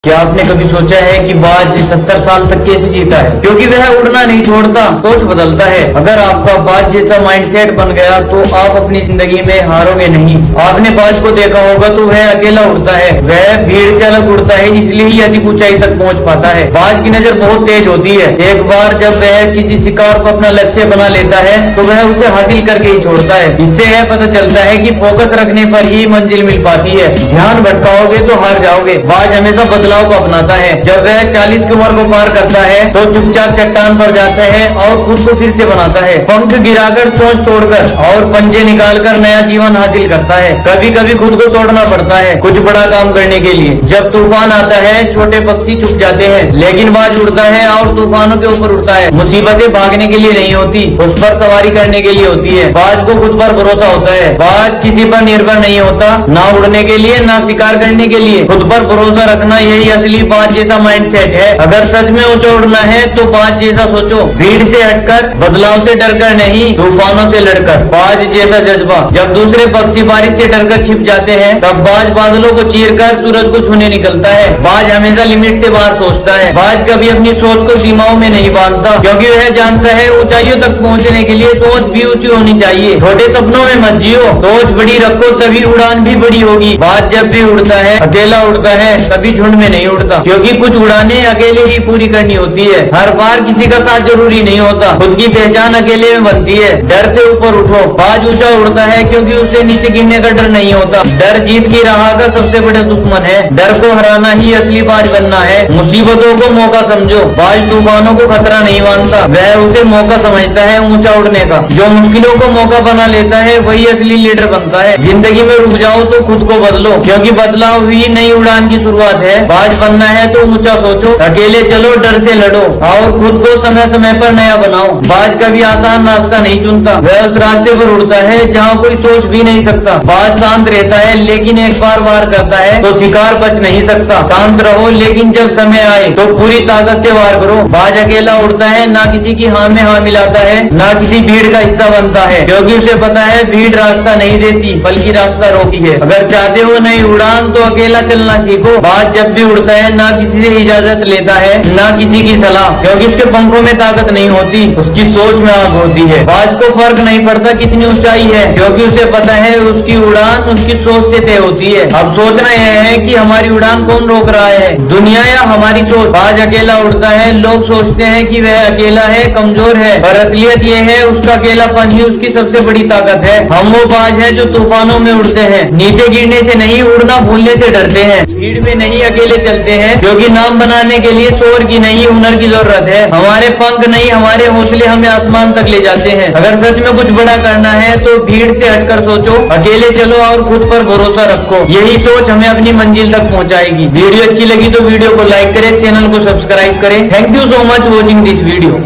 क्या आपने कभी सोचा है कि बाज 70 साल तक कैसे जीता है? क्योंकि वह उड़ना नहीं छोड़ता, सोच बदलता है। अगर आपका बाज जैसा माइंडसेट बन गया तो आप अपनी जिंदगी में हारोगे नहीं। आपने बाज को देखा होगा तो वह अकेला उड़ता है, वह भीड़ से अलग उड़ता है, इसलिए ही अधिक ऊंचाई तक पहुंच पाता है। बाज की नजर बहुत तेज होती है। एक बार जब वह किसी शिकार को अपना लक्ष्य बना लेता है तो वह उसे हासिल करके ही छोड़ता है। इससे यह पता चलता है कि फोकस रखने पर ही मंजिल मिल पाती है। ध्यान भटकाओगे तो हार जाओगे। बाज हमेशा बदलाव को अपनाता है। जब वह 40 की उम्र को पार करता है तो चुपचाप चट्टान पर जाता है और खुद को फिर से बनाता है। पंख गिराकर, चोंच तोड़कर और पंजे निकालकर नया जीवन हासिल करता है। कभी कभी खुद को तोड़ना पड़ता है कुछ बड़ा काम करने के लिए। जब तूफान आता है छोटे पक्षी छुप जाते हैं, लेकिन बाज उड़ता है और तूफानों के ऊपर उड़ता है। मुसीबतें भागने के लिए नहीं होती, उस पर सवारी करने के लिए होती है। बाज को खुद पर भरोसा होता है। बाज किसी पर निर्भर नहीं होता, ना उड़ने के लिए ना शिकार करने के लिए। खुद पर भरोसा रखना यही असली बाज जैसा माइंडसेट है। अगर सच में ऊंचा उड़ना है तो बाज जैसा सोचो, भीड़ से हटकर, बदलाव से डरकर नहीं, तूफानों से लड़कर। बाज जैसा जज्बा। जब दूसरे पक्षी बारिश से डरकर छिप जाते हैं तब बाज बादलों को चीरकर सूरज को छूने निकलता है। बाज हमेशा लिमिट से बाहर सोचता है। बाज कभी अपनी सोच को सीमाओं में नहीं बांधता, क्योंकि वह जानता है ऊंचाइयों तक पहुंचने के लिए सोच भी ऊंची होनी चाहिए। छोटे सपनों में मत जियो, सोच बड़ी रखो, तभी उड़ान भी बड़ी होगी। बाज जब भी उड़ता है अकेला उड़ता है, कभी झुंड में नहीं उड़ता, क्योंकि कुछ उड़ाने अकेले ही पूरी करनी होती है। हर बार किसी का साथ जरूरी नहीं होता, खुद की पहचान अकेले में बनती है। डर से ऊपर उठो। बाज ऊंचा उड़ता है क्योंकि उससे नीचे गिरने का डर नहीं होता। डर जीत की राह का सबसे बड़ा दुश्मन है। डर को हराना ही असली बाज बनना है। मुसीबतों को मौका समझो। बाज तूफानों को खतरा नहीं मानता, वह उसे मौका समझता है ऊंचा उड़ने का। जो मुश्किलों को मौका बना लेता है वही असली लीडर बनता है। जिंदगी में रुक जाओ तो खुद को बदलो, क्योंकि बदलाव ही नई उड़ान की शुरुआत है। बाज बनना है तो ऊंचा सोचो, अकेले चलो, डर से लड़ो और खुद को समय समय पर नया बनाओ। बाज कभी आसान रास्ता नहीं चुनता, वह उस रास्ते पर उड़ता है जहाँ कोई सोच भी नहीं सकता। बाज शांत रहता है, लेकिन एक बार वार करता है तो शिकार बच नहीं सकता। शांत रहो, लेकिन जब समय आए तो पूरी ताकत से वार करो। बाज अकेला उड़ता है, ना किसी की हाँ में हाँ मिलाता है, ना किसी भीड़ का हिस्सा बनता है, क्योंकि उसे पता है भीड़ रास्ता नहीं देती बल्कि रास्ता रोकती है। अगर चाहते हो नई उड़ान तो अकेला चलना सीखो। बाज जब भी उड़ता है ना किसी से इजाजत लेता है, ना किसी की सलाह, क्योंकि उसके पंखों में ताकत नहीं होती, उसकी सोच में आग होती है। बाज को फर्क नहीं पड़ता कितनी ऊंचाई है, क्योंकि उसे पता है उसकी उड़ान उसकी सोच से तय होती है। अब सोचना यह है कि हमारी उड़ान कौन रोक रहा है, दुनिया या हमारी सोच। बाज अकेला उड़ता है, लोग सोचते हैं कि वह अकेला है, कमजोर है, पर असलियत यह है उसका अकेलापन ही उसकी सबसे बड़ी ताकत है। हम वो बाज है जो तूफानों में उड़ते हैं, नीचे गिरने से नहीं, उड़ना भूलने से डरते हैं। भीड़ में नहीं, अकेले चलते हैं, क्योंकि नाम बनाने के लिए शोर की नहीं, हुनर की जरूरत है। हमारे पंख नहीं, हमारे हौसले हमें आसमान तक ले जाते हैं। अगर सच में कुछ बड़ा करना है तो भीड़ से हटकर सोचो, अकेले चलो और खुद पर भरोसा रखो। यही सोच हमें अपनी मंजिल तक पहुंचाएगी। वीडियो अच्छी लगी तो वीडियो को लाइक करें, चैनल को सब्सक्राइब करें। Thank you so much watching this video.